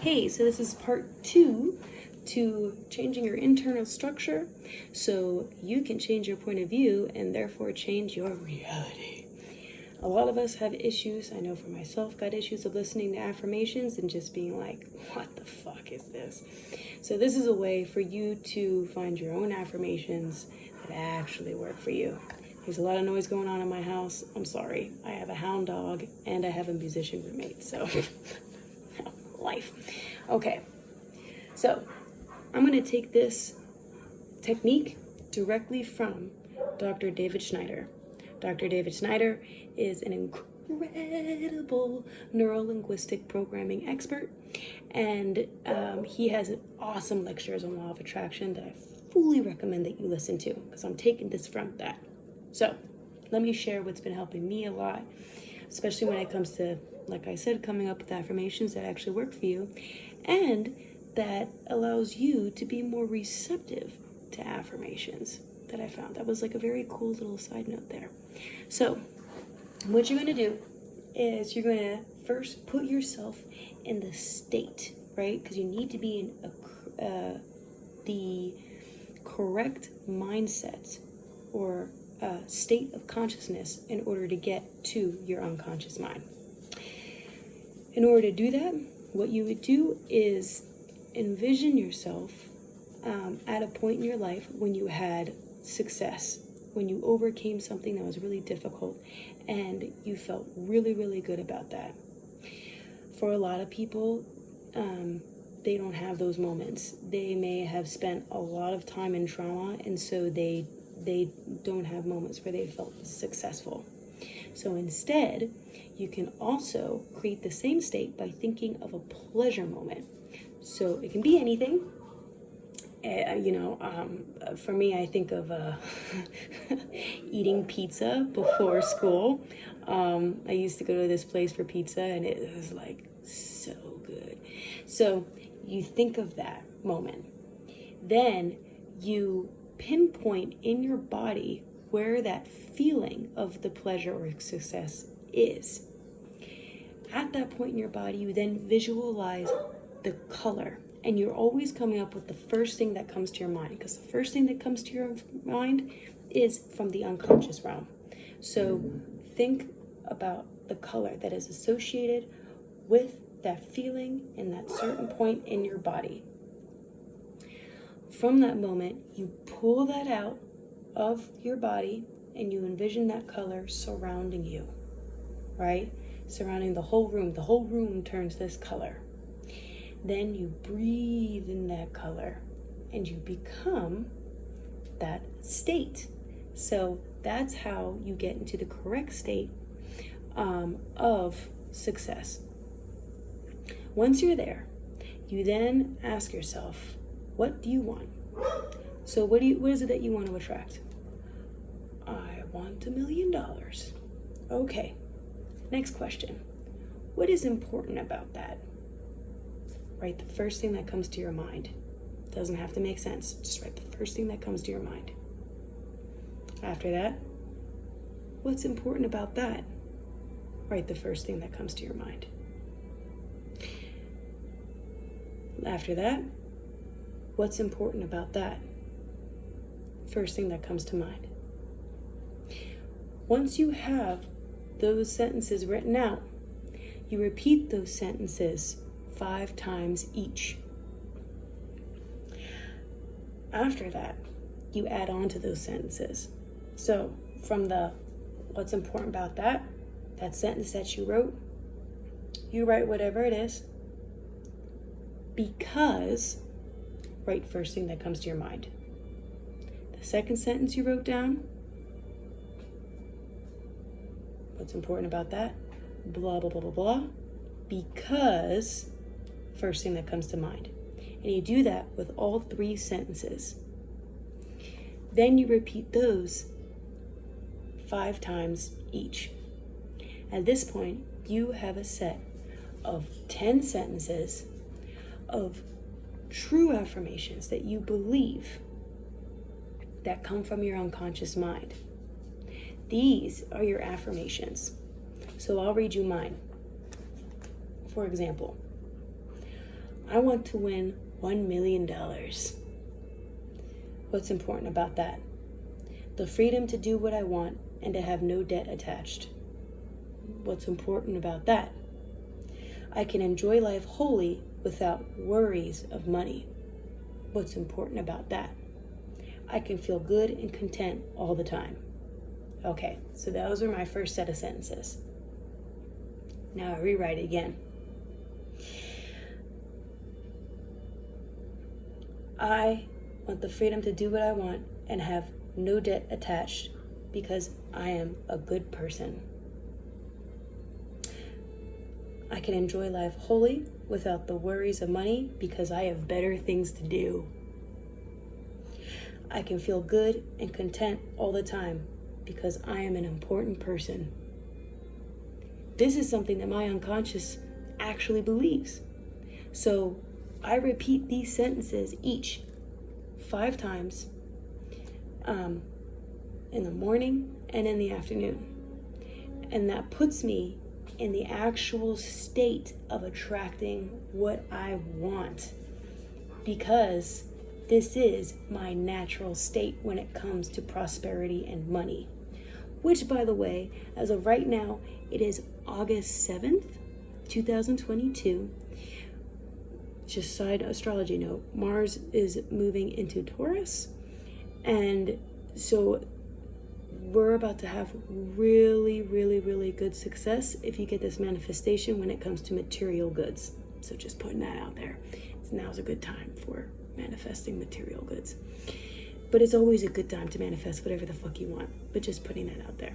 Hey, so this is part 2 to changing your internal structure so you can change your point of view and therefore change your reality. A lot of us have issues, I know for myself, got issues of listening to affirmations and just being like, what the fuck is this? So this is a way for you to find your own affirmations that actually work for you. There's a lot of noise going on in my house. I'm sorry. I have a hound dog and I have a musician roommate, so life. Okay, so I'm going to take this technique directly from Dr. David Snyder. Dr. David Snyder is an incredible neuro-linguistic programming expert, and he has awesome lectures on law of attraction that I fully recommend that you listen to, because I'm taking this from that. So let me share what's been helping me a lot, especially when it comes to, like I said, coming up with affirmations that actually work for you and that allows you to be more receptive to affirmations that I found. That was like a very cool little side note there. So what you're going to do is you're going to first put yourself in the state, right? Because you need to be in the correct mindset or state of consciousness in order to get to your unconscious mind. In order to do that, what you would do is envision yourself at a point in your life when you had success, when you overcame something that was really difficult and you felt really, really good about that. For a lot of people, they don't have those moments. They may have spent a lot of time in trauma, and so they don't have moments where they felt successful. So instead, you can also create the same state by thinking of a pleasure moment. So it can be anything. For me, I think of eating pizza before school. I used to go to this place for pizza, and it was like so good. So you think of that moment. Then you pinpoint in your body where that feeling of the pleasure or success is. At that point in your body, you then visualize the color, and you're always coming up with the first thing that comes to your mind, because the first thing that comes to your mind is from the unconscious realm. So think about the color that is associated with that feeling in that certain point in your body. From that moment, you pull that out of your body and you envision that color surrounding you, right? Surrounding the whole room. The whole room turns this color. Then you breathe in that color and you become that state. So that's how you get into the correct state of success. Once you're there, you then ask yourself, what do you want? So what is it that you want to attract? I want $1 million. Okay. Next question. What is important about that? Write the first thing that comes to your mind. Doesn't have to make sense. Just write the first thing that comes to your mind. After that, what's important about that? Write the first thing that comes to your mind. After that, what's important about that? First thing that comes to mind. Once you have those sentences written out, you repeat those sentences 5 times each. After that, you add on to those sentences. So from the what's important about that sentence that you wrote, you write whatever it is, because write first thing that comes to your mind. The second sentence you wrote down, what's important about that? Blah, blah, blah, blah, blah. Because first thing that comes to mind. And you do that with all 3 sentences. Then you repeat those 5 times each. At this point, you have a set of 10 sentences of true affirmations that you believe that come from your unconscious mind. These are your affirmations. So I'll read you mine. For example, I want to win $1 million. What's important about that? The freedom to do what I want and to have no debt attached. What's important about that? I can enjoy life wholly without worries of money. What's important about that? I can feel good and content all the time. Okay, so those are my first set of sentences. Now I rewrite it again. I want the freedom to do what I want and have no debt attached because I am a good person. I can enjoy life wholly without the worries of money because I have better things to do. I can feel good and content all the time because I am an important person. This is something that my unconscious actually believes. So I repeat these sentences each 5 times in the morning and in the afternoon. And that puts me in the actual state of attracting what I want, because this is my natural state when it comes to prosperity and money. Which, by the way, as of right now, it is August 7th, 2022. Just side astrology note, Mars is moving into Taurus, and so we're about to have really, really, really good success if you get this manifestation when it comes to material goods. So just putting that out there. Now's a good time for manifesting material goods. But it's always a good time to manifest whatever the fuck you want. But just putting that out there.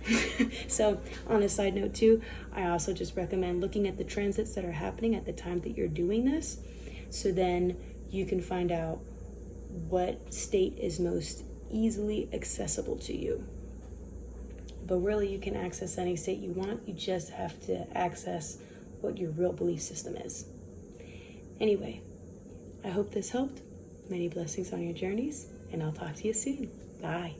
So on a side note too, I also just recommend looking at the transits that are happening at the time that you're doing this. So then you can find out what state is most easily accessible to you. But really, you can access any state you want. You just have to access what your real belief system is. Anyway, I hope this helped. Many blessings on your journeys, and I'll talk to you soon. Bye.